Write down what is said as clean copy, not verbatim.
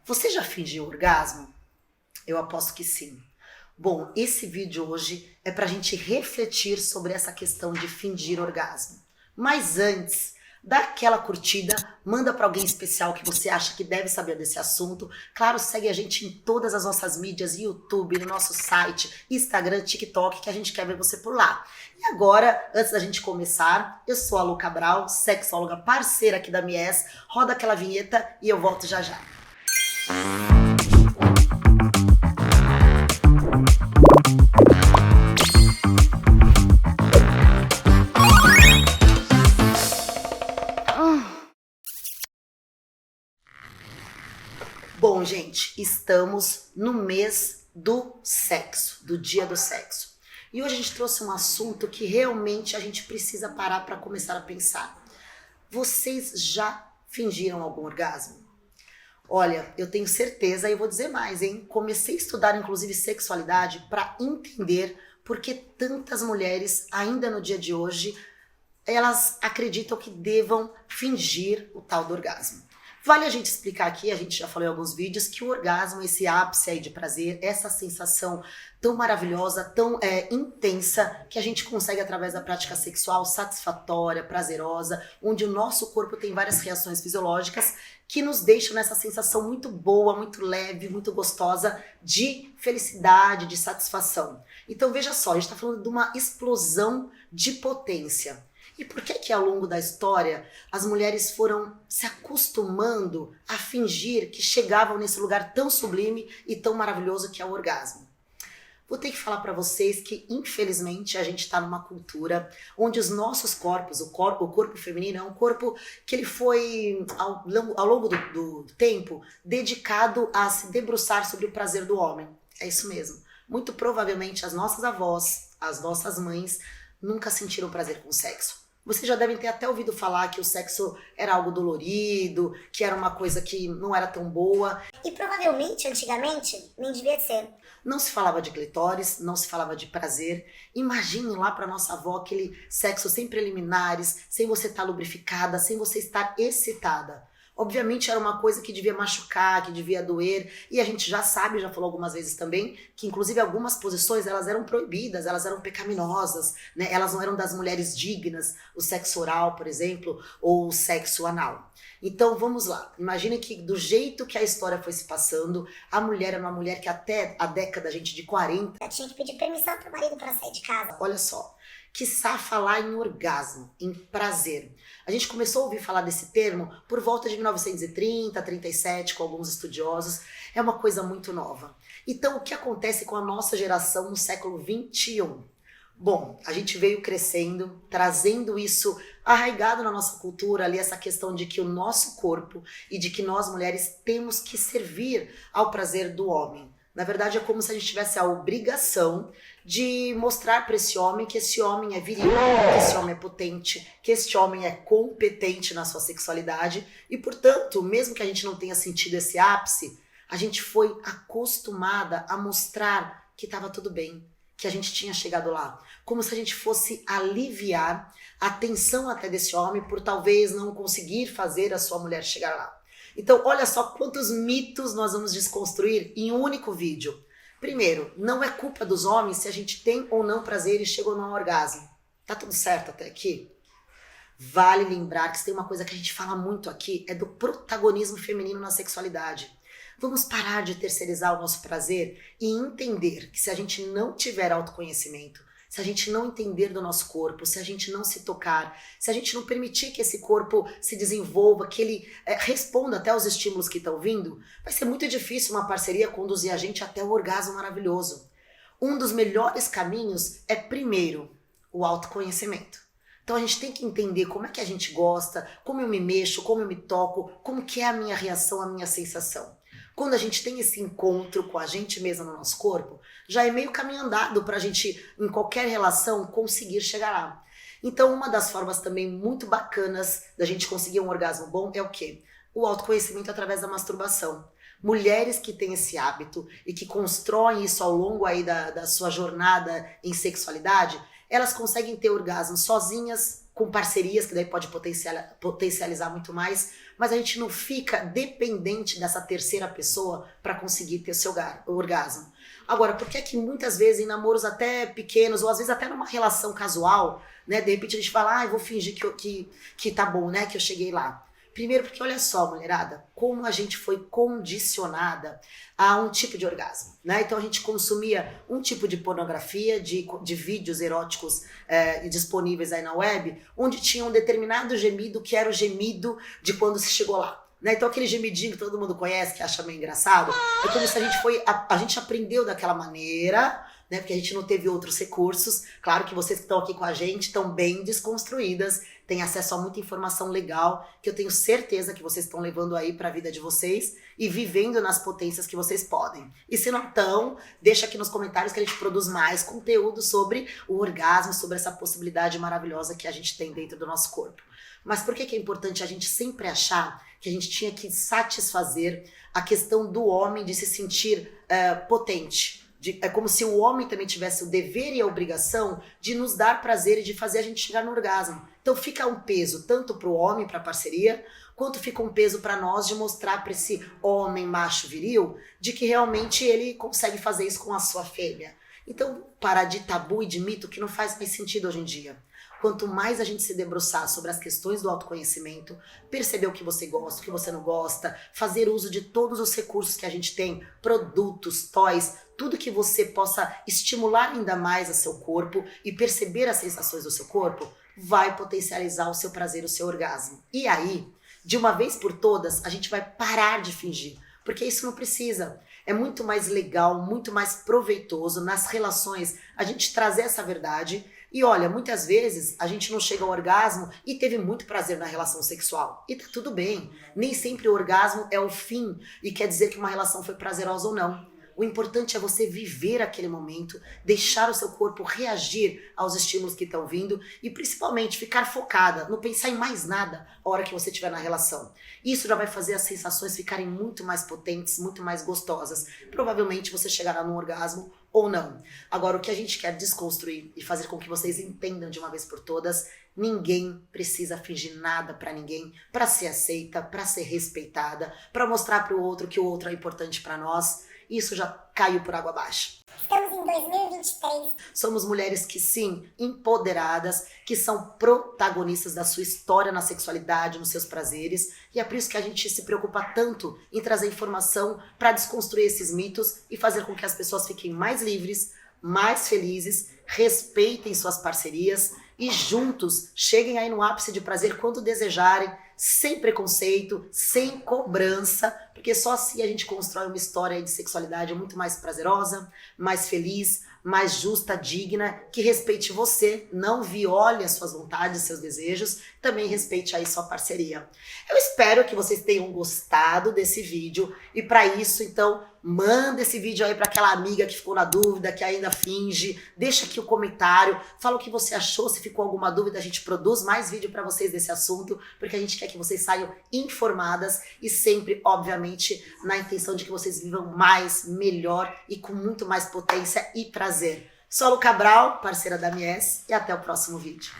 Você já fingiu orgasmo? Eu aposto que sim. Bom, esse vídeo hoje é pra gente refletir sobre essa questão de fingir orgasmo. Mas antes, dá aquela curtida, manda pra alguém especial que você acha que deve saber desse assunto. Claro, segue a gente em todas as nossas mídias, YouTube, no nosso site, Instagram, TikTok, que a gente quer ver você por lá. E agora, antes da gente começar, eu sou a Lu Cabral, sexóloga parceira aqui da Mies. Roda aquela vinheta e eu volto já já. Bom, gente, estamos no mês do sexo, do dia do sexo. E hoje a gente trouxe um assunto que realmente a gente precisa parar para começar a pensar. Vocês já fingiram algum orgasmo? Olha, eu tenho certeza e eu vou dizer mais, hein? Comecei a estudar inclusive sexualidade para entender por que tantas mulheres, ainda no dia de hoje, elas acreditam que devam fingir o tal do orgasmo. Vale a gente explicar aqui, a gente já falou em alguns vídeos, que o orgasmo, esse ápice aí de prazer, essa sensação tão maravilhosa, tão intensa, que a gente consegue através da prática sexual satisfatória, prazerosa, onde o nosso corpo tem várias reações fisiológicas que nos deixam nessa sensação muito boa, muito leve, muito gostosa de felicidade, de satisfação. Então veja só, a gente está falando de uma explosão de potência. E por que ao longo da história as mulheres foram se acostumando a fingir que chegavam nesse lugar tão sublime e tão maravilhoso que é o orgasmo? Vou ter que falar para vocês que, infelizmente, a gente está numa cultura onde os nossos corpos, o corpo feminino é um corpo que ele foi, ao longo do tempo, dedicado a se debruçar sobre o prazer do homem. É isso mesmo. Muito provavelmente as nossas avós, as nossas mães, nunca sentiram prazer com sexo. Vocês já devem ter até ouvido falar que o sexo era algo dolorido, que era uma coisa que não era tão boa. E provavelmente, antigamente, nem devia ser. Não se falava de clitóris, não se falava de prazer. Imagine lá para nossa avó aquele sexo sem preliminares, sem você estar lubrificada, sem você estar excitada. Obviamente era uma coisa que devia machucar, que devia doer, e a gente já sabe, já falou algumas vezes também, que inclusive algumas posições elas eram proibidas, elas eram pecaminosas, né? Elas não eram das mulheres dignas, o sexo oral, por exemplo, ou o sexo anal. Então vamos lá, imagine que do jeito que a história foi se passando, a mulher era uma mulher que até a década, gente, de 40... Eu tinha que pedir permissão pro marido para sair de casa. Olha só, quiçá falar em orgasmo, em prazer. A gente começou a ouvir falar desse termo por volta de 1930, 37, com alguns estudiosos. É uma coisa muito nova. Então, o que acontece com a nossa geração no século 21? Bom, a gente veio crescendo, trazendo isso arraigado na nossa cultura, ali essa questão de que o nosso corpo e de que nós mulheres temos que servir ao prazer do homem. Na verdade, é como se a gente tivesse a obrigação de mostrar para esse homem que esse homem é viril, que esse homem é potente, que esse homem é competente na sua sexualidade e, portanto, mesmo que a gente não tenha sentido esse ápice, a gente foi acostumada a mostrar que estava tudo bem, que a gente tinha chegado lá. Como se a gente fosse aliviar a tensão até desse homem por talvez não conseguir fazer a sua mulher chegar lá. Então, olha só quantos mitos nós vamos desconstruir em um único vídeo. Primeiro, não é culpa dos homens se a gente tem ou não prazer e chega ou não ao orgasmo. Tá tudo certo até aqui? Vale lembrar que se tem uma coisa que a gente fala muito aqui, é do protagonismo feminino na sexualidade. Vamos parar de terceirizar o nosso prazer e entender que se a gente não tiver autoconhecimento, se a gente não entender do nosso corpo, se a gente não se tocar, se a gente não permitir que esse corpo se desenvolva, que ele responda até aos estímulos que estão vindo, vai ser muito difícil uma parceria conduzir a gente até o orgasmo maravilhoso. Um dos melhores caminhos é, primeiro, o autoconhecimento. Então a gente tem que entender como é que a gente gosta, como eu me mexo, como eu me toco, como que é a minha reação, a minha sensação. Quando a gente tem esse encontro com a gente mesma no nosso corpo, já é meio caminho andado para a gente, em qualquer relação, conseguir chegar lá. Então, uma das formas também muito bacanas da gente conseguir um orgasmo bom é o quê? O autoconhecimento através da masturbação. Mulheres que têm esse hábito e que constroem isso ao longo aí da sua jornada em sexualidade, elas conseguem ter orgasmo sozinhas, com parcerias, que daí pode potencializar muito mais, mas a gente não fica dependente dessa terceira pessoa para conseguir ter seu orgasmo. Agora, por que é que muitas vezes em namoros até pequenos, ou às vezes até numa relação casual, né, de repente a gente fala, eu vou fingir que tá bom, né, que eu cheguei lá. Primeiro porque olha só, mulherada, como a gente foi condicionada a um tipo de orgasmo, né? Então a gente consumia um tipo de pornografia, de vídeos eróticos disponíveis aí na web, onde tinha um determinado gemido que era o gemido de quando se chegou lá. Né? Então aquele gemidinho que todo mundo conhece, que acha meio engraçado, é como se a gente aprendeu daquela maneira, né? Porque a gente não teve outros recursos. Claro que vocês que estão aqui com a gente estão bem desconstruídas, têm acesso a muita informação legal, que eu tenho certeza que vocês estão levando aí para a vida de vocês e vivendo nas potências que vocês podem. E se não estão, deixa aqui nos comentários que a gente produz mais conteúdo sobre o orgasmo, sobre essa possibilidade maravilhosa que a gente tem dentro do nosso corpo. Mas por que é importante a gente sempre achar que a gente tinha que satisfazer a questão do homem de se sentir potente? É como se o homem também tivesse o dever e a obrigação de nos dar prazer e de fazer a gente chegar no orgasmo. Então fica um peso tanto para o homem, para a parceria, quanto fica um peso para nós de mostrar para esse homem macho viril de que realmente ele consegue fazer isso com a sua fêmea. Então parar de tabu e de mito que não faz mais sentido hoje em dia. Quanto mais a gente se debruçar sobre as questões do autoconhecimento, perceber o que você gosta, o que você não gosta, fazer uso de todos os recursos que a gente tem, produtos, toys, tudo que você possa estimular ainda mais a seu corpo e perceber as sensações do seu corpo, vai potencializar o seu prazer, o seu orgasmo. E aí, de uma vez por todas, a gente vai parar de fingir, porque isso não precisa. É muito mais legal, muito mais proveitoso nas relações a gente trazer essa verdade. E olha, muitas vezes a gente não chega ao orgasmo e teve muito prazer na relação sexual. E tá tudo bem. Nem sempre o orgasmo é o fim e quer dizer que uma relação foi prazerosa ou não. O importante é você viver aquele momento, deixar o seu corpo reagir aos estímulos que estão vindo e principalmente ficar focada, não pensar em mais nada a hora que você estiver na relação. Isso já vai fazer as sensações ficarem muito mais potentes, muito mais gostosas. Provavelmente você chegará num orgasmo ou não. Agora, o que a gente quer desconstruir e fazer com que vocês entendam de uma vez por todas, ninguém precisa fingir nada pra ninguém, pra ser aceita, pra ser respeitada, pra mostrar pro outro que o outro é importante pra nós. Isso já caiu por água abaixo. Estamos em 2023. Somos mulheres que sim, empoderadas, que são protagonistas da sua história na sexualidade, nos seus prazeres. E é por isso que a gente se preocupa tanto em trazer informação para desconstruir esses mitos e fazer com que as pessoas fiquem mais livres, mais felizes, respeitem suas parcerias e juntos cheguem aí no ápice de prazer quando desejarem, sem preconceito, sem cobrança, porque só assim a gente constrói uma história de sexualidade muito mais prazerosa, mais feliz, mais justa, digna, que respeite você, não viole as suas vontades, seus desejos, também respeite aí sua parceria. Eu espero que vocês tenham gostado desse vídeo e para isso, então, manda esse vídeo aí para aquela amiga que ficou na dúvida, que ainda finge, deixa aqui o comentário, fala o que você achou, se ficou alguma dúvida, a gente produz mais vídeo para vocês desse assunto, porque a gente quer que vocês saiam informadas e sempre, obviamente, na intenção de que vocês vivam mais, melhor e com muito mais potência e prazer. Sou a Lu Cabral, parceira da Mies, e até o próximo vídeo.